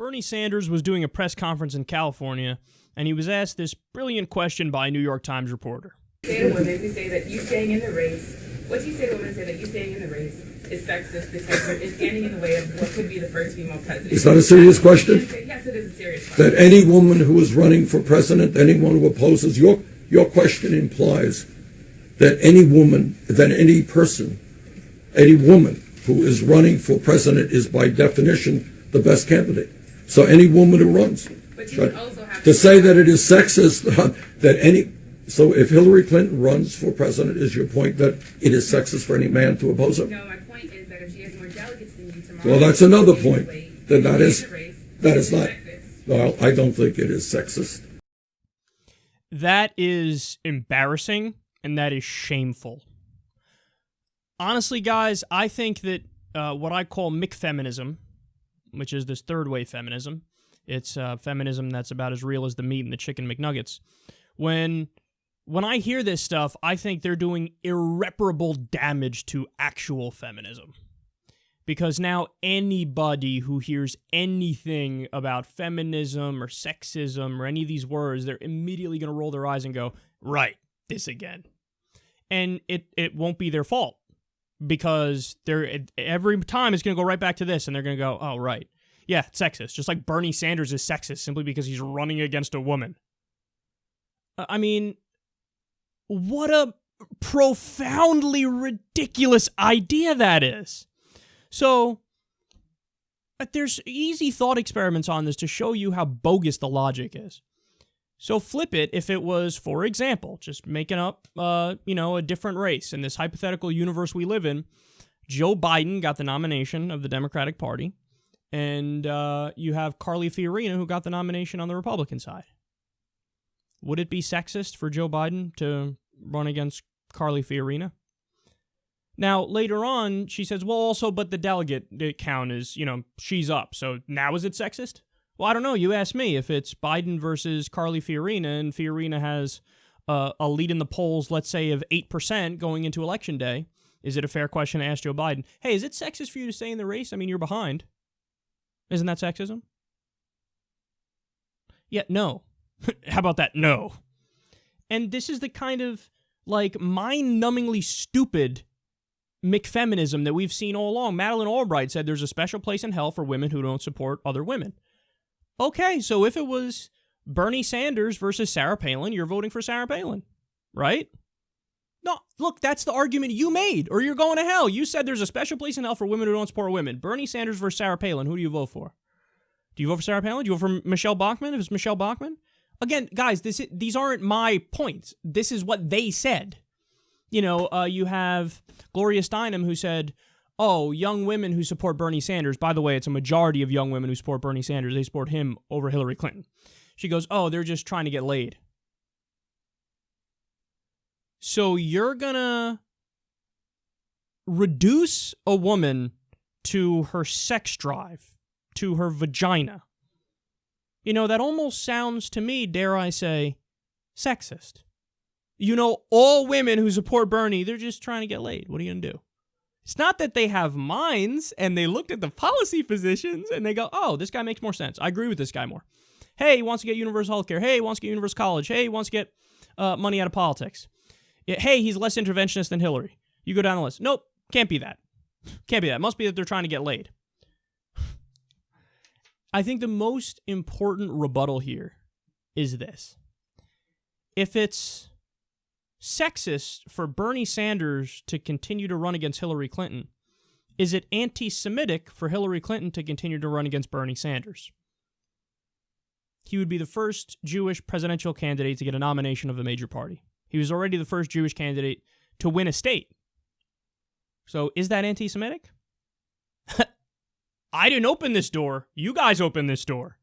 Bernie Sanders was doing a press conference in California, and he was asked this brilliant question by a New York Times reporter. Say to women who say that you staying in the race, what do you say to women who say that you staying in the race is sexist because it's standing in the way of what could be the first female president? Is that a serious question? Yes, it is a serious question. That any woman who is running for president, anyone who opposes, your question implies that any woman, that any person, any woman who is running for president is by definition the best candidate. So any woman who runs. But you would also have to say that it is sexist, so if Hillary Clinton runs for president, is your point that it is sexist for any man to oppose her? No, my point is that if she has more delegates than you tomorrow. Well, that's another point. Then that is not. Sexist. Well, I don't think it is sexist. That is embarrassing, and that is shameful. Honestly, guys, I think that what I call McFeminism, which is this third-wave feminism, it's feminism that's about as real as the meat in the chicken McNuggets. When I hear this stuff, I think they're doing irreparable damage to actual feminism. Because now anybody who hears anything about feminism or sexism or any of these words, they're immediately going to roll their eyes and go, right, this again. And it won't be their fault. Because every time it's going to go right back to this, and they're going to go, oh, right. Yeah, it's sexist. Just like Bernie Sanders is sexist simply because he's running against a woman. I mean, what a profoundly ridiculous idea that is. So, there's easy thought experiments on this to show you how bogus the logic is. So flip it if it was, for example, just making up, a different race. In this hypothetical universe we live in, Joe Biden got the nomination of the Democratic Party, and you have Carly Fiorina who got the nomination on the Republican side. Would it be sexist for Joe Biden to run against Carly Fiorina? Now, later on, she says, well, also, but the delegate count is, she's up. So now is it sexist? Well, I don't know. You ask me. If it's Biden versus Carly Fiorina, and Fiorina has a lead in the polls, let's say, of 8% going into Election Day, is it a fair question to ask Joe Biden, hey, is it sexist for you to stay in the race? I mean, you're behind. Isn't that sexism? Yeah, no. How about that? No. And this is the kind of, mind-numbingly stupid McFeminism that we've seen all along. Madeleine Albright said there's a special place in hell for women who don't support other women. Okay, so if it was Bernie Sanders versus Sarah Palin, you're voting for Sarah Palin, right? No, look, that's the argument you made, or you're going to hell. You said there's a special place in hell for women who don't support women. Bernie Sanders versus Sarah Palin, who do you vote for? Do you vote for Sarah Palin? Do you vote for Michelle Bachmann if it's Michelle Bachmann? Again, guys, these aren't my points. This is what they said. You have Gloria Steinem who said, oh, young women who support Bernie Sanders, by the way, it's a majority of young women who support Bernie Sanders. They support him over Hillary Clinton. She goes, oh, they're just trying to get laid. So you're going to reduce a woman to her sex drive, to her vagina. That almost sounds to me, dare I say, sexist. All women who support Bernie, they're just trying to get laid. What are you going to do? It's not that they have minds and they looked at the policy positions and they go, oh, this guy makes more sense. I agree with this guy more. Hey, he wants to get universal health care. Hey, he wants to get universal college. Hey, he wants to get money out of politics. Hey, he's less interventionist than Hillary. You go down the list. Nope, can't be that. Can't be that. It must be that they're trying to get laid. I think the most important rebuttal here is this. If it's sexist for Bernie Sanders to continue to run against Hillary Clinton, is it anti-Semitic for Hillary Clinton to continue to run against Bernie Sanders? He would be the first Jewish presidential candidate to get a nomination of a major party. He was already the first Jewish candidate to win a state. So is that anti-Semitic? I didn't open this door. You guys opened this door.